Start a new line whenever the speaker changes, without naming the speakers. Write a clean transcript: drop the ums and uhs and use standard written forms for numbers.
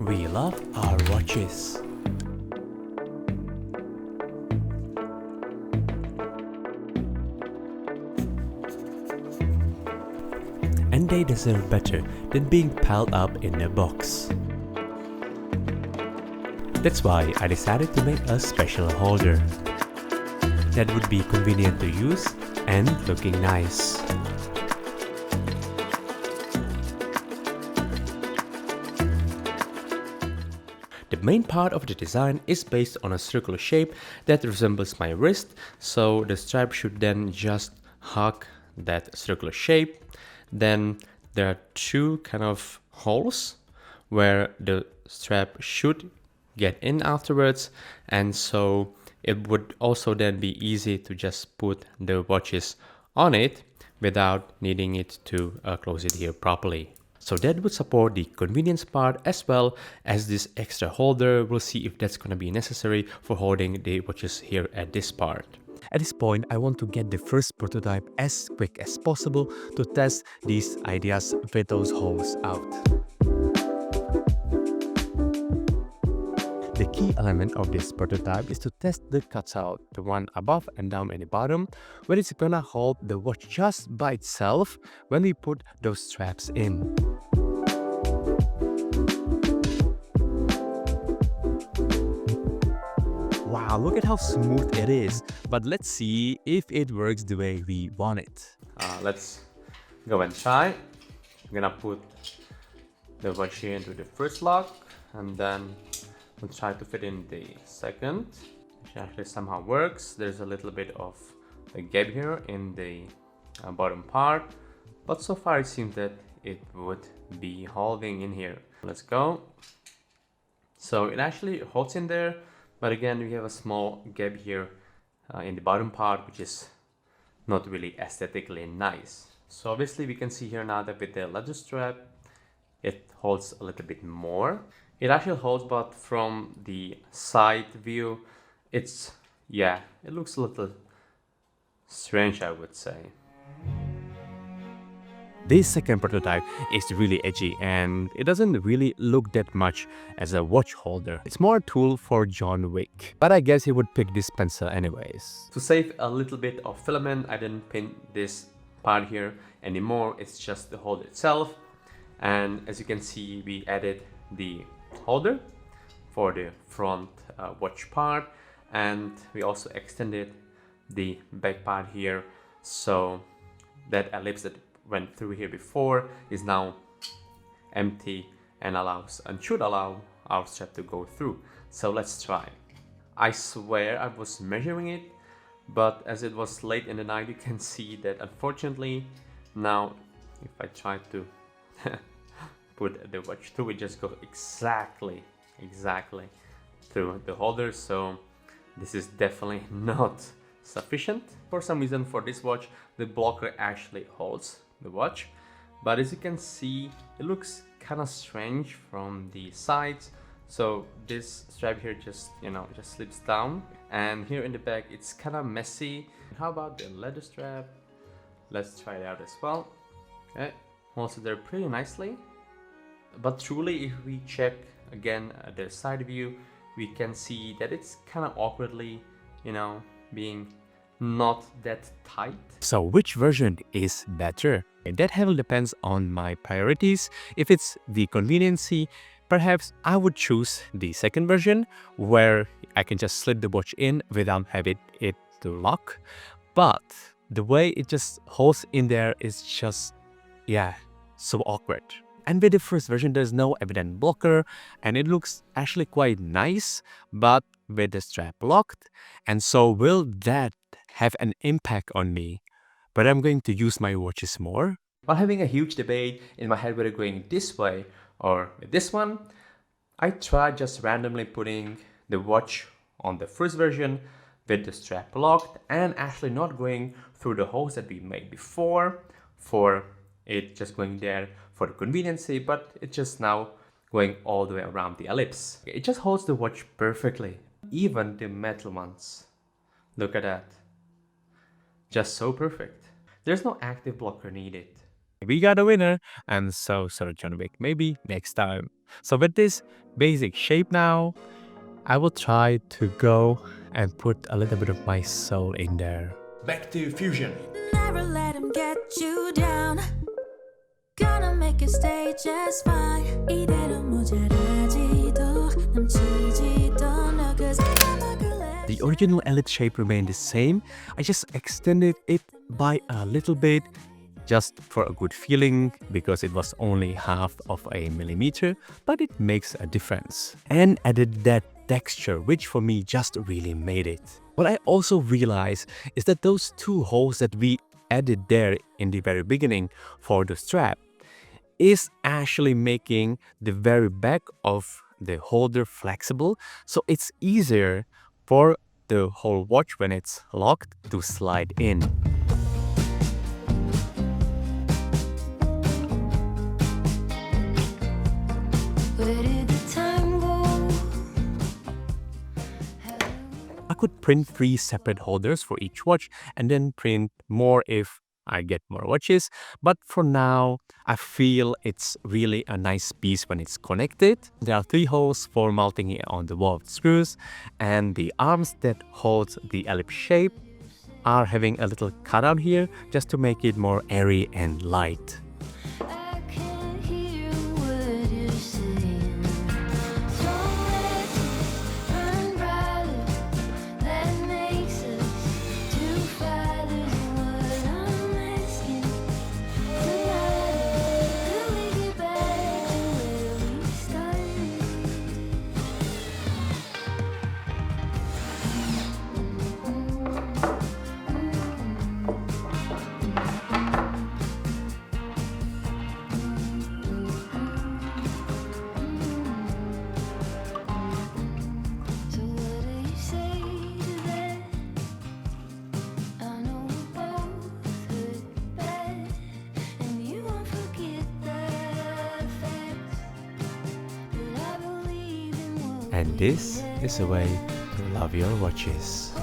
We love our watches. And they deserve better than being piled up in a box. That's why I decided to make a special holder that would be convenient to use and looking nice. The main part of the design is based on a circular shape that resembles my wrist, so the strap should then just hug that circular shape. Then there are two kind of holes where the strap should get in afterwards, and so it would also then be easy to just put the watches on it without needing it to close it here properly. So that would support the convenience part as well as this extra holder. We'll see if that's going to be necessary for holding the watches here at this part. At this point, I want to get the first prototype as quick as possible to test these ideas with those holes out. The key element of this prototype is to test the cutout, the one above and down in the bottom, where it's gonna hold the watch just by itself when we put those straps in. Wow, look at how smooth it is, but let's see if it works the way we want it. Let's go and try. I'm gonna put the watch here into the first lock, and then we'll try to fit in the second, which actually somehow works. There's a little bit of a gap here in the bottom part, but so far it seems that it would be holding in here. Let's go. So it actually holds in there, but again we have a small gap here in the bottom part, which is not really aesthetically nice. So obviously we can see here now that with the leather strap it holds a little bit more. It actually holds, but from the side view it looks a little strange, I would say. This second prototype is really edgy and it doesn't really look that much as a watch holder. It's more a tool for John Wick, but I guess he would pick this pencil anyways. To save a little bit of filament, I didn't pin this part here anymore. It's just the holder itself, and as you can see we added the holder for the front watch part, and we also extended the back part here, so that ellipse that went through here before is now empty and should allow our strap to go through. So let's try. I swear I was measuring it, but as it was late in the night you can see that unfortunately now if I try to put the watch through, it just goes exactly through the holder. So this is definitely not sufficient. For some reason for this watch the blocker actually holds the watch, but as you can see it looks kind of strange from the sides. So this strap here just slips down, and here in the back it's kind of messy. How about the leather strap? Let's try it out as well. Okay, holds it there pretty nicely. But truly, if we check again the side view, we can see that it's kind of awkwardly, being not that tight. So which version is better? And that heavily depends on my priorities. If it's the conveniency, perhaps I would choose the second version where I can just slip the watch in without having it to lock. But the way it just holds in there is just, so awkward. And with the first version, there's no evident blocker and it looks actually quite nice, but with the strap locked. And so will that have an impact on me? But I'm going to use my watches more. While having a huge debate in my head whether going this way or with this one, I tried just randomly putting the watch on the first version with the strap locked and actually not going through the holes that we made before for it just going there for the conveniency, but it's just now going all the way around the ellipse. It just holds the watch perfectly, even the metal ones. Look at that. Just so perfect. There's no active blocker needed. We got a winner, and so John Wick. Maybe next time. So with this basic shape now, I will try to go and put a little bit of my soul in there. Back to fusion.
Never let him get you down. Gonna make it stay just fine. 이대로 모자라지도 넘치지도 않아. 'Cause
the original elite shape remained the same. I just extended it by a little bit just for a good feeling because it was only half of a millimeter, but it makes a difference. And added that texture, which for me just really made it. What I also realized is that those two holes that we added there in the very beginning for the strap is actually making the very back of the holder flexible, so it's easier for the whole watch when it's locked to slide in.
where did the time go?
I could print 3 separate holders for each watch and then print more if I get more watches, but for now I feel it's really a nice piece when it's connected. There are 3 holes for mounting it on the wall with screws, and the arms that hold the ellipse shape are having a little cutout here just to make it more airy and light.
I can't hear what you're saying. Don't let it burn brighter. That makes us two fighters. What I'm asking tonight, could we get back to where we started? So what do you say to that? I know we both hurt bad, and you won't forget the facts. But I believe in what
And
we
this
had.
is a way to love your watches.